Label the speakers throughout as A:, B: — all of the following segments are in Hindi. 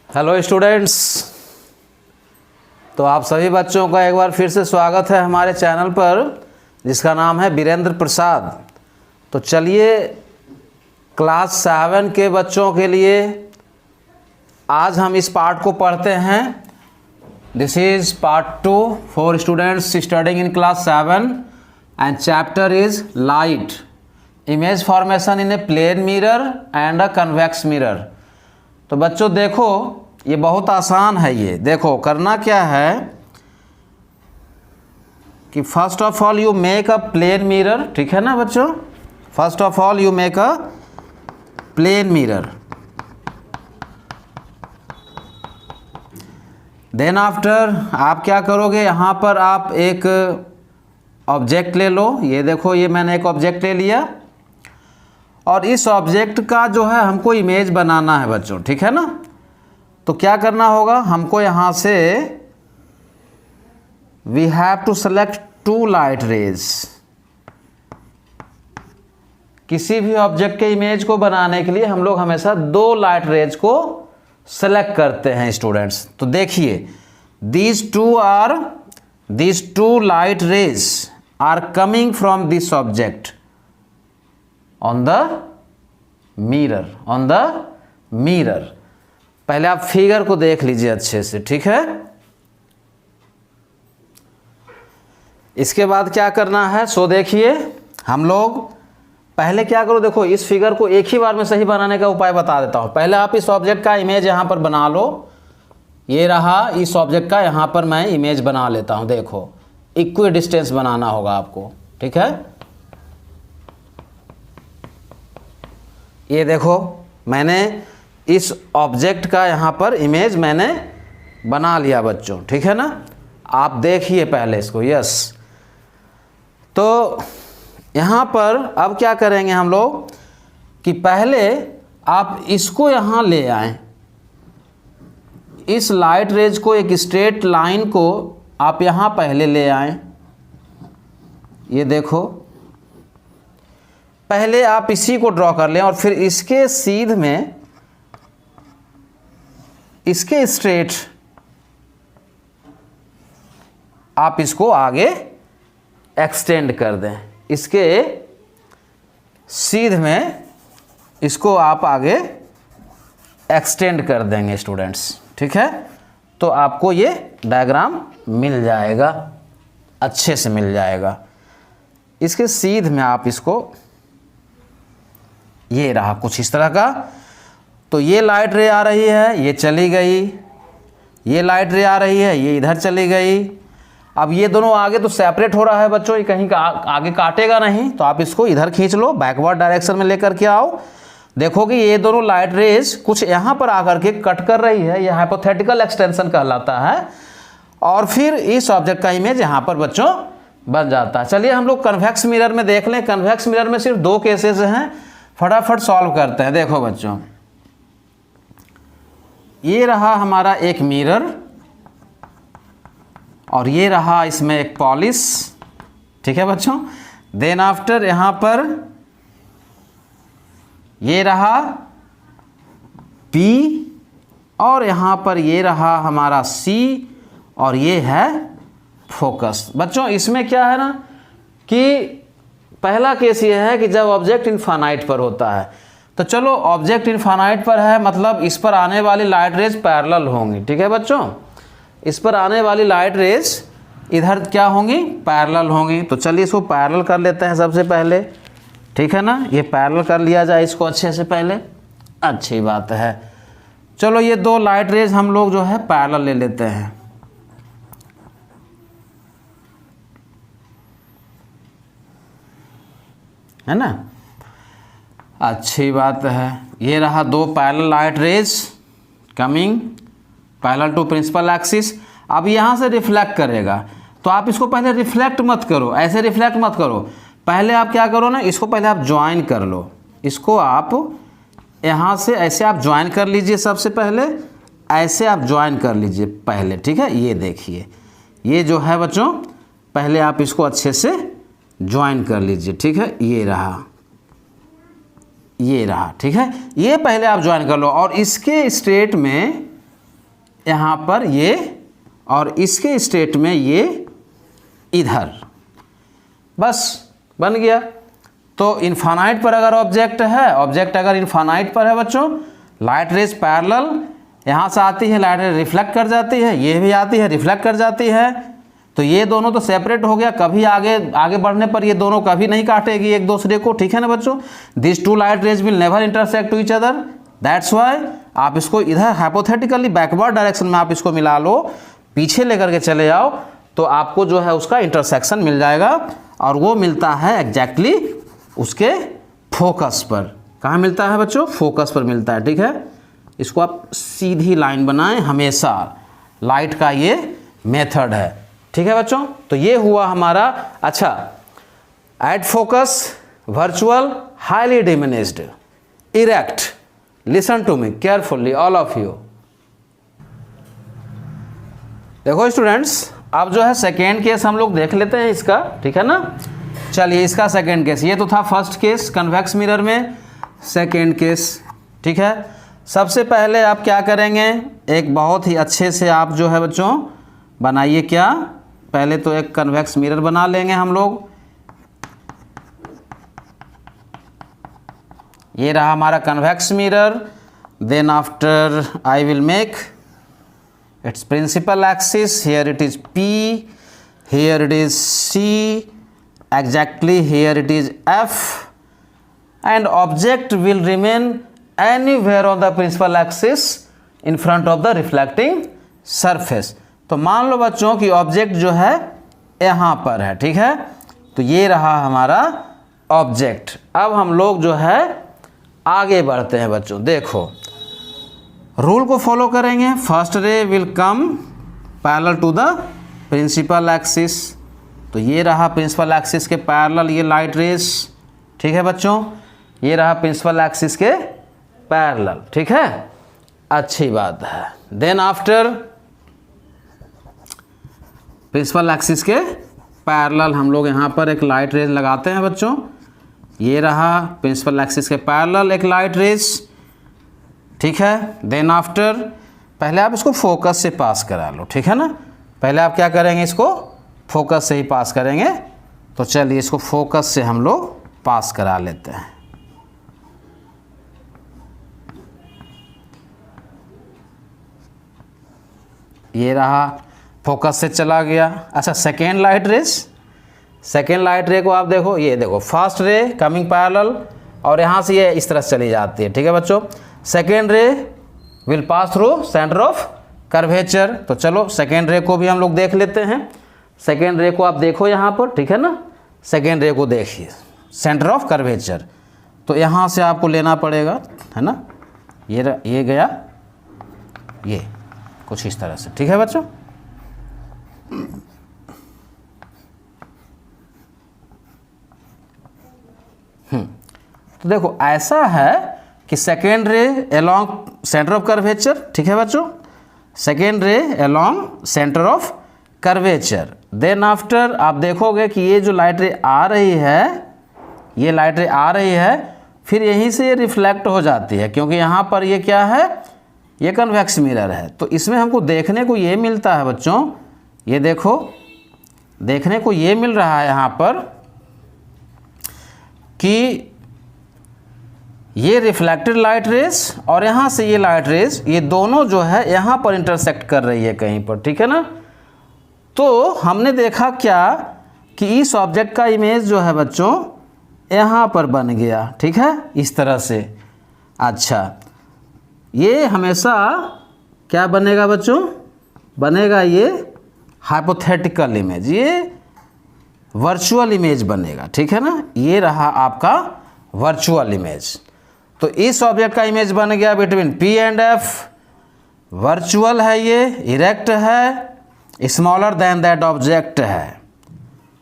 A: हेलो स्टूडेंट्स, तो आप सभी बच्चों का एक बार फिर से स्वागत है हमारे चैनल पर जिसका नाम है वीरेंद्र प्रसाद। तो चलिए क्लास 7 के बच्चों के लिए आज हम इस पार्ट को पढ़ते हैं। This is part 2 for students studying in class 7 and chapter is light, image formation in a plane mirror and a convex mirror. तो बच्चों देखो, ये बहुत आसान है। ये देखो करना क्या है कि first of all you make a plane mirror, ठीक है ना बच्चों। First of all you make a plane mirror, then after आप क्या करोगे, यहाँ पर आप एक ऑब्जेक्ट ले लो। ये देखो, ये मैंने एक ऑब्जेक्ट ले लिया और इस ऑब्जेक्ट का जो है हमको इमेज बनाना है बच्चों, ठीक है ना। तो क्या करना होगा, हमको यहाँ से we have to select 2 light rays. किसी भी ऑब्जेक्ट के इमेज को बनाने के लिए हम लोग हमेशा 2 लाइट रेज को सेलेक्ट करते हैं स्टूडेंट्स। तो देखिए, these two light rays are coming from this object on the mirror. पहले आप फिगर को देख लीजिए अच्छे से, ठीक है। इसके बाद क्या करना है, सो देखिए हम लोग पहले क्या करो, देखो इस फिगर को एक ही बार में सही बनाने का उपाय बता देता हूं। पहले आप इस ऑब्जेक्ट का इमेज यहां पर बना लो। ये रहा, इस ऑब्जेक्ट का यहां पर मैं इमेज बना लेता हूं। देखो इक्वल डिस्टेंस बनाना होगा आपको, ठीक है। ये देखो मैंने इस ऑब्जेक्ट का यहाँ पर इमेज मैंने बना लिया बच्चों, ठीक है ना। आप देखिए पहले इसको, यस। तो यहाँ पर अब क्या करेंगे हम लोग कि पहले आप इसको यहाँ ले आएं, इस लाइट रेज को एक स्ट्रेट लाइन को आप यहाँ पहले ले आएं। ये देखो, पहले आप इसी को ड्रॉ कर लें और फिर इसके सीध में, इसके स्ट्रेट आप इसको आगे एक्सटेंड कर दें। इसके सीध में इसको आप आगे एक्सटेंड कर देंगे स्टूडेंट्स, ठीक है। तो आपको ये डायग्राम मिल जाएगा, अच्छे से मिल जाएगा। इसके सीध में आप इसको, ये रहा कुछ इस तरह का। तो ये लाइट रे आ रही है, ये चली गई। ये लाइट रे आ रही है, ये इधर चली गई। अब ये दोनों आगे तो सेपरेट हो रहा है बच्चों, ये कहीं का आगे काटेगा नहीं। तो आप इसको इधर खींच लो, बैकवर्ड डायरेक्शन में लेकर के आओ। देखो कि ये दोनों लाइट रेज कुछ यहाँ पर आकर के कट कर रही है, ये हाइपोथेटिकल एक्सटेंशन कहलाता है। और फिर इस ऑब्जेक्ट का इमेज यहाँ पर बच्चों बन जाता है। चलिए हम लोग कन्वेक्स मिरर में देख लें। कन्वेक्स मिरर में सिर्फ 2 केसेस हैं, फटाफट सॉल्व करते हैं। देखो बच्चों, ये रहा हमारा एक मिरर और ये रहा इसमें एक पॉलिश, ठीक है बच्चों। देन आफ्टर यहाँ पर ये रहा P और यहाँ पर ये रहा हमारा C और ये है फोकस। बच्चों इसमें क्या है ना कि पहला केस ये है कि जब ऑब्जेक्ट इनफाइनाइट पर होता है, तो चलो ऑब्जेक्ट इनफाइनाइट पर है, मतलब इस पर आने वाली लाइट रेज पैरेलल होंगी, ठीक है बच्चों। इस पर आने वाली लाइट रेज इधर क्या होंगी, पैरेलल होंगी। तो चलिए इसको पैरेलल कर लेते हैं सबसे पहले, ठीक है ना। ये पैरेलल कर लिया जाए इसको अच्छे से पहले, अच्छी बात है। चलो ये 2 लाइट रेज हम लोग जो है पैरेलल ले लेते हैं, है ना। अच्छी बात है। ये रहा 2 parallel light rays coming parallel to principal axis. अब यहाँ से रिफ्लेक्ट करेगा, तो आप इसको पहले रिफ्लेक्ट मत करो, ऐसे रिफ्लेक्ट मत करो। पहले आप क्या करो ना, इसको पहले आप ज्वाइन कर लो। इसको आप यहाँ से ऐसे आप ज्वाइन कर लीजिए, सबसे पहले ऐसे आप ज्वाइन कर लीजिए पहले, ठीक है। ये देखिए, ये जो है बच्चों, पहले आप इसको अच्छे से ज्वाइन कर लीजिए, ठीक है। ये रहा, ये रहा, ठीक है। ये पहले आप ज्वाइन कर लो और इसके स्ट्रेट में यहाँ पर ये, और इसके स्टेट में ये इधर, बस बन गया। तो इन्फानाइट पर अगर ऑब्जेक्ट है, ऑब्जेक्ट अगर इन्फानाइट पर है बच्चों, लाइट रेज पैरेलल यहाँ से आती है, लाइट रेज रिफ्लेक्ट कर जाती है, ये भी आती है रिफ्लेक्ट कर जाती है, तो ये दोनों तो सेपरेट हो गया, कभी आगे बढ़ने पर ये दोनों कभी नहीं काटेगी एक दूसरे को, ठीक है ना बच्चों। This two light rays will never intersect to each other, that's why आप इसको इधर हाइपोथेटिकली बैकवर्ड डायरेक्शन में आप इसको मिला लो, पीछे लेकर के चले जाओ, तो आपको जो है उसका इंटरसेक्शन मिल जाएगा, और वो मिलता है एग्जैक्टली उसके फोकस पर। कहाँ मिलता है बच्चों? फोकस पर मिलता है, ठीक है। इसको आप सीधी लाइन बनाएं हमेशा, लाइट का ये मेथड है, ठीक है बच्चों। तो ये हुआ हमारा, अच्छा, at focus, virtual, highly diminished, erect. Listen to me carefully all of you. देखो स्टूडेंट्स, अब जो है सेकेंड केस हम लोग देख लेते हैं इसका, ठीक है ना। चलिए इसका सेकेंड केस, ये तो था फर्स्ट केस कन्वेक्स मिरर में, सेकेंड केस, ठीक है। सबसे पहले आप क्या करेंगे, एक बहुत ही अच्छे से आप जो है बच्चों बनाइए, क्या, पहले तो एक कन्वेक्स मिरर बना लेंगे हम लोग। ये रहा हमारा convex mirror. Then after I will make its principal axis, here it is P, here it is C, exactly here it is F, and object will remain anywhere on the principal axis in front of the reflecting surface। तो मान लो बच्चों कि ऑब्जेक्ट जो है यहाँ पर है, ठीक है। तो ये रहा हमारा ऑब्जेक्ट। अब हम लोग जो है आगे बढ़ते हैं बच्चों, देखो रूल को फॉलो करेंगे। First ray will come parallel to the principal axis, तो ये रहा प्रिंसिपल एक्सिस के पैरेलल ये लाइट रेस, ठीक है बच्चों। ये रहा प्रिंसिपल एक्सिस के पैरेलल, ठीक है, अच्छी बात है। देन आफ्टर प्रिंसिपल एक्सिस के पैरेलल हम लोग यहाँ पर एक लाइट रेज लगाते हैं बच्चों। ये रहा प्रिंसिपल एक्सिस के पैरेलल एक लाइट रेज, ठीक है। देन आफ्टर पहले आप इसको फोकस से पास करा लो, ठीक है ना। पहले आप क्या करेंगे, इसको फोकस से ही पास करेंगे। तो चलिए इसको फोकस से हम लोग पास करा लेते हैं। ये रहा, फोकस से चला गया। अच्छा, second light rays, second light रे को आप देखो, ये देखो फर्स्ट रे कमिंग पैरेलल, और यहाँ से ये इस तरह से चली जाती है, ठीक है बच्चों। सेकेंड रे will pass through centre of curvature. तो चलो सेकेंड रे को भी हम लोग देख लेते हैं। सेकेंड रे को आप देखो यहाँ पर, ठीक है ना। सेकेंड रे को देखिए, सेंटर ऑफ कर्वेचर, तो यहाँ से आपको लेना पड़ेगा, है ना। ये गया, ये कुछ इस तरह से, ठीक है बच्चों। तो देखो ऐसा है कि second ray along centre of curvature, ठीक है बच्चों। Second ray along centre of curvature. Then after आप देखोगे कि ये जो लाइट रे आ रही है, ये लाइट रे आ रही है, फिर यहीं से ये रिफ्लेक्ट हो जाती है, क्योंकि यहाँ पर ये क्या है, ये कन्वेक्स मिरर है। तो इसमें हमको देखने को ये मिलता है बच्चों, ये देखो, देखने को ये मिल रहा है यहाँ पर कि ये रिफ्लेक्टेड लाइट रेस और यहाँ से ये लाइट रेस, ये दोनों जो है यहाँ पर इंटरसेक्ट कर रही है कहीं पर, ठीक है ना। तो हमने देखा क्या कि इस ऑब्जेक्ट का इमेज जो है बच्चों यहाँ पर बन गया, ठीक है, इस तरह से। अच्छा, ये हमेशा क्या बनेगा बच्चों, बनेगा ये हाइपोथेटिकल इमेज, ये वर्चुअल इमेज बनेगा, ठीक है ना। ये रहा आपका वर्चुअल इमेज। तो इस ऑब्जेक्ट का इमेज बन गया between P and F, virtual है, ये इरेक्ट है, स्मॉलर देन दैट ऑब्जेक्ट है,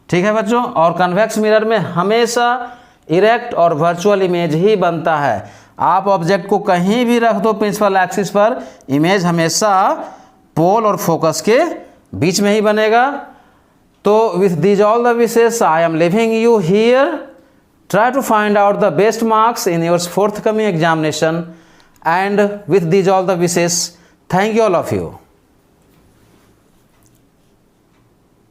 A: ठीक है बच्चों। और कन्वेक्स मिरर में हमेशा इरेक्ट और वर्चुअल इमेज ही बनता है। आप ऑब्जेक्ट को कहीं भी रख दो प्रिंसिपल एक्सिस पर, इमेज हमेशा पोल और फोकस के बीच में ही बनेगा। तो with these all the wishes I am living you here. Try to find out the best marks in your forthcoming examination, and with these all the wishes, thank you all of you.